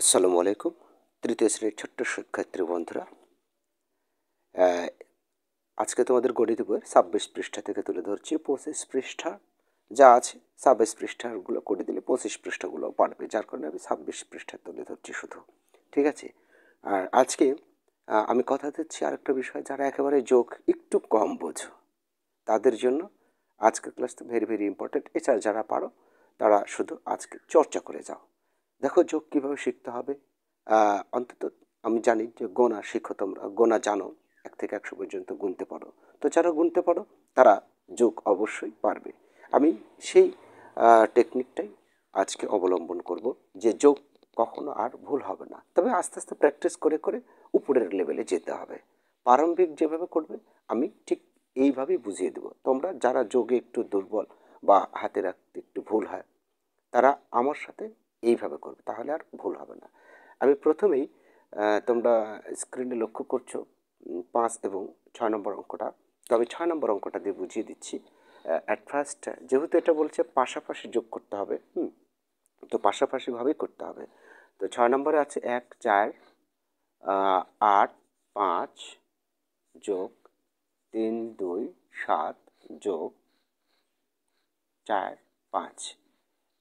আসসালামু আলাইকুম। তৃতীয় শ্রেণীর ছোট্ট শিক্ষার্থী বন্ধুরা, আহ, আজকে তোমাদের গণিত বইয়ের 26 পৃষ্ঠা থেকে তুলে ধরছি 25 পৃষ্ঠা যা আছে। 26 পৃষ্ঠাগুলো করে দিলে 25 পৃষ্ঠাগুলো পারবে, যার কারণে আমি 26 পৃষ্ঠা তুলে ধরছি শুধু। ঠিক আছে। আর আজকে আমি কথা দিচ্ছি আরেকটা বিষয়, যারা একেবারে যোগ একটু কম বোঝো তাদের জন্য আজকের ক্লাসটা ভেরি ভেরি ইম্পর্টেন্ট। এছাড়া যারা পারো তারা শুধু আজকে চর্চা করে যাও। দেখো, যোগ কীভাবে শিখতে হবে। অন্তত আমি জানি যে গোনা শিখো, তোমরা গোনা জানো, 1 থেকে 100 পর্যন্ত গুনতে পারো। তো যারা গুনতে পারো তারা যোগ অবশ্যই পারবে। আমি সেই টেকনিকটাই আজকে অবলম্বন করব, যে যোগ কখনো আর ভুল হবে না। তবে আস্তে আস্তে প্র্যাকটিস করে করে উপরের লেভেলে যেতে হবে। প্রারম্ভিক যেভাবে করবে আমি ঠিক এইভাবেই বুঝিয়ে দেবো। তোমরা যারা যোগে একটু দুর্বল বা হাতে রাখতে একটু ভুল হয়, তারা আমার সাথে এইভাবে করবে, তাহলে আর ভুল হবে না। আমি প্রথমেই তোমরা স্ক্রিনে লক্ষ্য করছো 5 এবং 6 নম্বর অঙ্কটা। তো আমি 6 নম্বর অঙ্কটা দিয়ে বুঝিয়ে দিচ্ছি। অ্যাট ফার্স্ট যেহেতু এটা বলছে পাশাপাশি যোগ করতে হবে, তো পাশাপাশিভাবেই করতে হবে। তো 6 নম্বরে আছে 1 4 8 5 যোগ 3 2 7 যোগ 4 5।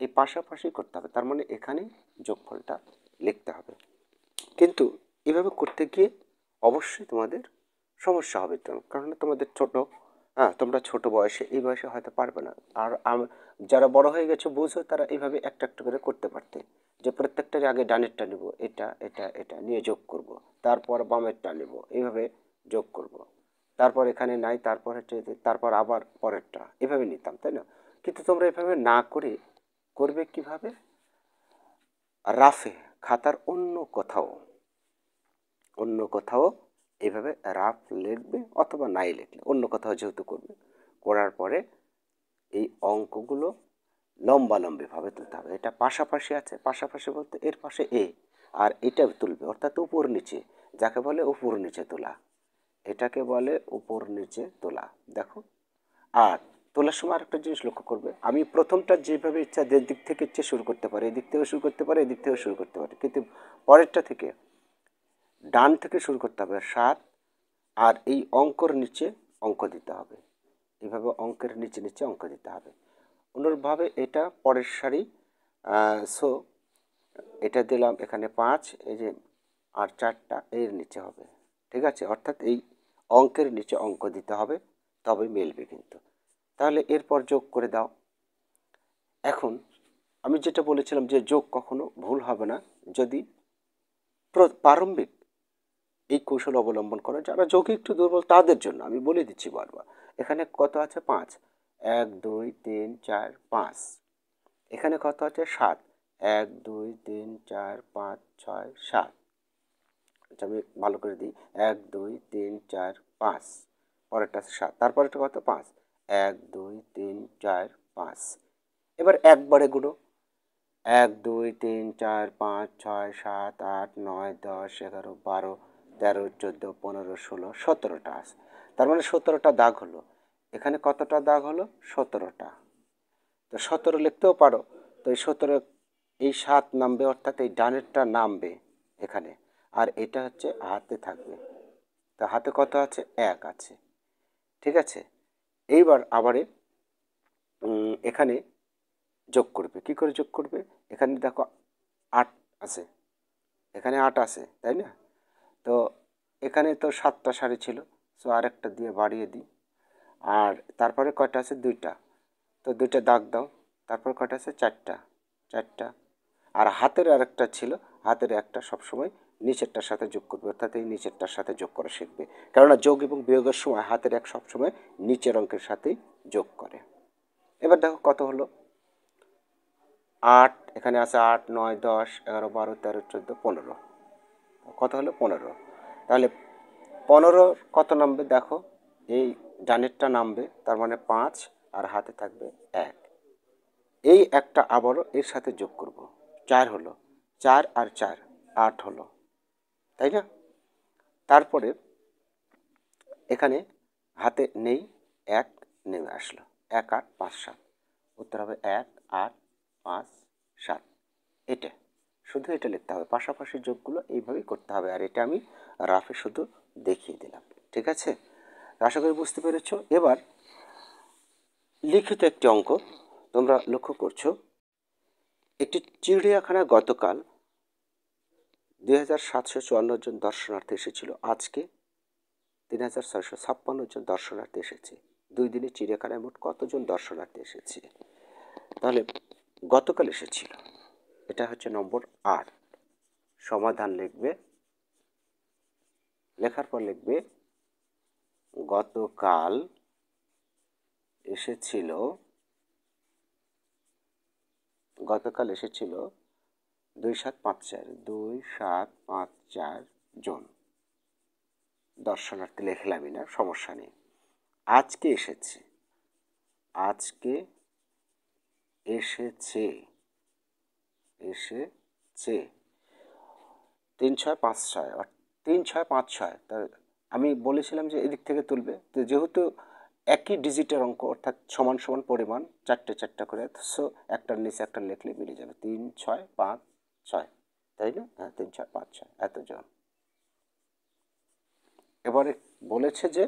এই পাশাপাশি করতে হবে, তার মানে এখানে যোগফলটা লিখতে হবে। কিন্তু এভাবে করতে গিয়ে অবশ্যই তোমাদের সমস্যা হবে, কারণ তোমাদের ছোট, তোমরা ছোট বয়সে, এই বয়সে হয়তো পারবে না। আর যারা বড় হয়ে গেছে বুঝো, তারা এইভাবে একটা একটা করে করতে পারতে, যে প্রত্যেকটার আগে ডানেরটা নেব, এটা এটা এটা নিয়ে যোগ করব, তারপর বামেরটা নেব, এইভাবে যোগ করব, তারপর এখানে নাই, তারপর হচ্ছে তারপর আবার পরেরটা, এভাবে নিতাম, তাই না? কিন্তু তোমরা এভাবে না করে করবে কিভাবে? রাফে, খাতার অন্য কোথাও এইভাবে রাফ লিখবে, অথবা নাই লিখলে অন্য কোথাও যেহেতু করবে, করার পরে এই অঙ্কগুলো লম্বালম্বিভাবে তুলতে হবে। এটা পাশাপাশি আছে, পাশাপাশি বলতে এর পাশে এ আর এটা তুলবে, অর্থাৎ উপর নিচে, যাকে বলে উপর নিচে তোলা, এটাকে বলে উপর নিচে তোলা। দেখো, আর তোলার সময় আরেকটা জিনিস লক্ষ্য করবে, আমি প্রথমটা যেভাবে ইচ্ছা যে দিক থেকে ইচ্ছে শুরু করতে পারি, এদিক থেকে শুরু করতে পারি, এদিক থেকে শুরু করতে পারি, কিন্তু পরেরটা থেকে ডান থেকে শুরু করতে হবে 7, আর এই অঙ্কর নিচে অঙ্ক দিতে হবে, এইভাবে অঙ্কের নিচে নিচে অঙ্ক দিতে হবে। অনুরূপভাবে এটা পরের সারি। সো এটা দিলাম এখানে 5, এই যে আর 4টা এর নিচে হবে। ঠিক আছে, অর্থাৎ এই অঙ্কের নিচে অঙ্ক দিতে হবে, তবে মিলবে কিন্তু। তাহলে এরপর যোগ করে দাও। এখন আমি যেটা বলেছিলাম যে যোগ কখনো ভুল হবে না যদি প্রারম্ভিক এই কৌশল অবলম্বন করো। যারা যোগে একটু দুর্বল তাদের জন্য আমি বলে দিচ্ছি বারবার। এখানে কত আছে? 5, 1 2 3 4 5। এখানে কত আছে? 7, 1 2 3 4 5 6 7। আচ্ছা, আমি ভালো করে দিই, 1 2 3 4 5, পরেরটা আছে 7, তারপরেরটা কত? 5, 1 2 3 4 5। এবার একবারে গুলো, 1 2 3 4 5 6 7 8 9 10 11 12 13 14 15 16 17টা আছে। তার মানে 17টা দাগ হলো। এখানে কতটা দাগ হলো? 17টা। তো 17 লিখতেও পারো। তো এই 17, এই 7 নামবে, অর্থাৎ এই ডানেরটা নামবে এখানে, আর এটা হচ্ছে হাতে থাকবে। তো হাতে কত আছে? 1 আছে। ঠিক আছে, এইবার আবারে এখানে যোগ করবে। কি করে যোগ করবে? এখানে দেখো 8 আছে, এখানে 8 আছে, তাই না? তো এখানে তো 7টা সারি ছিল, সো আরেকটা দিয়ে বাড়িয়ে দিই। আর তারপরে কয়টা আছে? 2টা। তো 2টা দাগ দাও। তারপর কয়টা আছে? 4টা, 4টা। আর হাতের আরেকটা ছিল, হাতের একটা সবসময় নিচেরটার সাথে যোগ করবে, অর্থাৎ এই নিচেরটার সাথে যোগ করা শিখবে। কেননা যোগ এবং বিয়োগের সময় হাতের এক সবসময় নিচের অঙ্কের সাথেই যোগ করে। এবার দেখো কত হলো? 8, এখানে আছে 8 9 10 11 12 13 14 15। কত হলো? 15। তাহলে 15 কত নামবে? দেখো, এই ডানেরটা নামবে, তার মানে 5, আর হাতে থাকবে 1। এই একটা আবারও এর সাথে যোগ করব, 4 হলো। 4 আর 4 8 হলো, তাই না? তারপরে এখানে হাতে নেই, 1 নেমে আসলো, 1 8 5 7। উত্তর হবে 1 8 5 7। এটা শুধু এটা লিখতে হবে, পাশাপাশি যোগগুলো এইভাবেই করতে হবে। আর এটা আমি রাফে শুধু দেখিয়ে দিলাম, ঠিক আছে? আশা করি বুঝতে পেরেছ। এবার লিখিত একটি অঙ্ক তোমরা লক্ষ্য করছো, একটি চিড়িয়াখানায় গতকাল 2754 জন দর্শনার্থী এসেছিল, আজকে 3656 জন দর্শনার্থী এসেছে। 2 দিনে চিড়িয়াখানায় মোট কতজন দর্শনার্থী এসেছে? তাহলে গতকাল এসেছিল, এটা হচ্ছে নম্বর 8। সমাধান লিখবে, লেখার পর লিখবে গতকাল এসেছিল 2754 জন দর্শনার্থী, লিখলামই না, সমস্যা নেই। আজকে এসেছে, আজকে এসেছে 3656, 3656। তা আমি বলেছিলাম যে এদিক থেকে তুলবে, তো যেহেতু একই ডিজিটের অঙ্ক অর্থাৎ সমান সমান পরিমাণ, 4টে 4টা করে, সো একটার নিচে একটা লিখলে মিলে যাবে। 3656, তাই না? হ্যাঁ, 3656 এতজন। এবারে বলেছে যে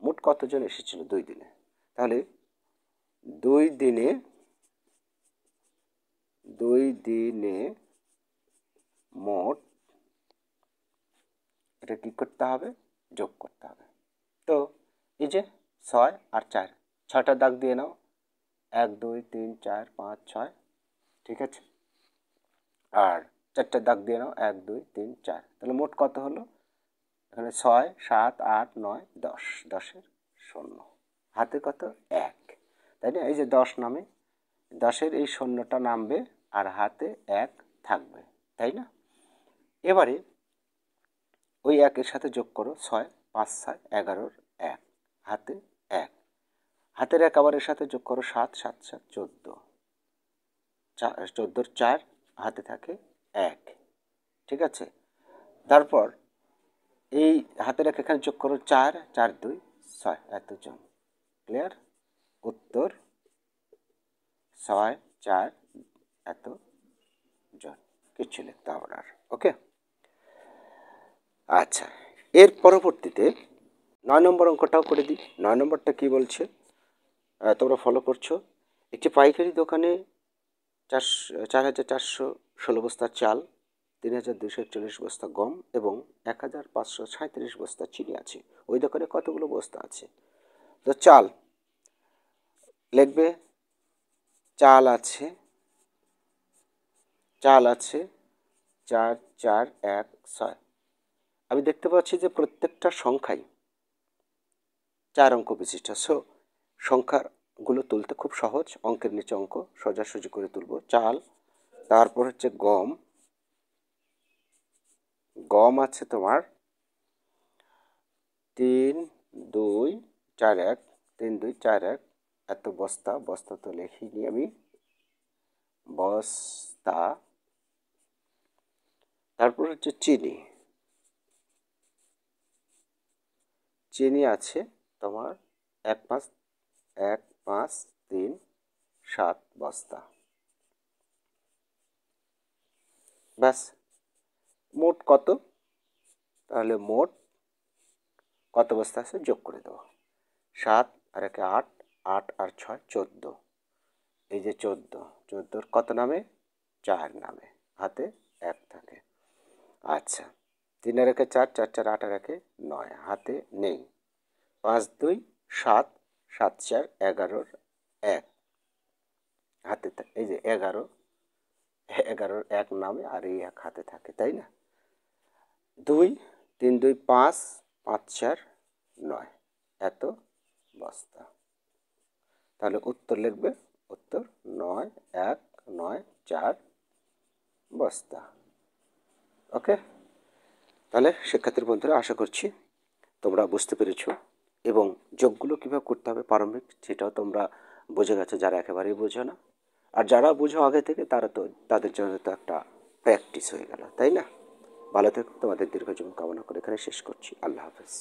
মোট কতজন এসেছিল 2 দিনে। তাহলে 2 দিনে মোট, এটা কি করতে হবে? যোগ করতে হবে। তো এই যে 6 আর 4, 6টা দাগ দিয়ে নাও, 1 2 3 4 5 6, ঠিক আছে? আর 4টা দাগ দিয়ে নাও, 1 2 3 4। তাহলে মোট কত হলো? এখানে 6 7 8 9 10, 10-এর 0, হাতে কত? 1, তাই না? এই যে 10 নামে, 10-এর এই 0টা নামবে আর হাতে 1 থাকবে, তাই না? এবারে ওই 1-এর সাথে যোগ করো, 6 5 6 11-র 1, হাতে 1, হাতের 1 আবার এর সাথে যোগ করো, 7 7 7 14, 14-র 4, হাতে থাকে 1, ঠিক আছে? তারপর এই হাতের 1 এখানে যোগ করো, 4 4 2 6, এতজন। ক্লিয়ার? উত্তর 6 4 এতজন, কিছু লিখতে হবে না। ওকে, আচ্ছা, এর পরবর্তীতে 9 নম্বর অঙ্কটাও করে দিই। 9 নম্বরটা কি বলছে তোমরা ফলো করছো? একটি পাইকারি দোকানে 4416 বস্তা চাল, 3241 বস্তা গম এবং 1537 বস্তা চিনি আছে। ওই দোকানে কতগুলো বস্তা আছে? তো চাল লিখবে, চাল আছে 4416। আমি দেখতে পাচ্ছি যে প্রত্যেকটা সংখ্যাই 4 অঙ্ক বিশিষ্ট। সো সংখ্যাগুলো তুলতে খুব সহজ, অঙ্কের নিচে অঙ্ক সোজাসুজি করে তুলব। চাল, তারপর হচ্ছে গম আছে তোমার 3 2 4 1, 3 2 4 1 এত বস্তা, বস্তা তো লিখিনি আমি, বস্তা। তারপর হচ্ছে চিনি, চিনি আছে তোমার 1 5 3 7 বস্তা। ব্যাস, মোট কত? তাহলে মোট কত বস্তা আছে যোগ করে দেবো। 7 আর 1 8, 8 আর 6 14, এই যে 14-র কত নামে? 4 নামে, হাতে 1 থাকে। আচ্ছা, 3 আর 1 4, 4 4 8 আর 1 9, হাতে নেই। 5 2 7, 7 4 11-র 1, হাতে এই যে 11-র 1 নামে আর এই 1 হাতে থাকে, তাই না? 2 3 2 5, 5 4 9 এত বস্তা। তাহলে উত্তর লিখবে, উত্তর 9 1 9 4 বস্তা। ওকে, তাহলে শিক্ষার্থী বন্ধুরা, আশা করছি তোমরা বুঝতে পেরেছো এবং যোগগুলো কীভাবে করতে হবে প্রারম্ভিক সেটাও তোমরা বুঝে গেছো, যারা একেবারেই বোঝো না। আর যারা বুঝো আগে থেকে তাদের জন্য তো একটা প্র্যাকটিস হয়ে গেল, তাই না? ভালো থেকো, তোমাদের দীর্ঘজীবন কামনা করে এখানে শেষ করছি। আল্লাহ হাফেজ।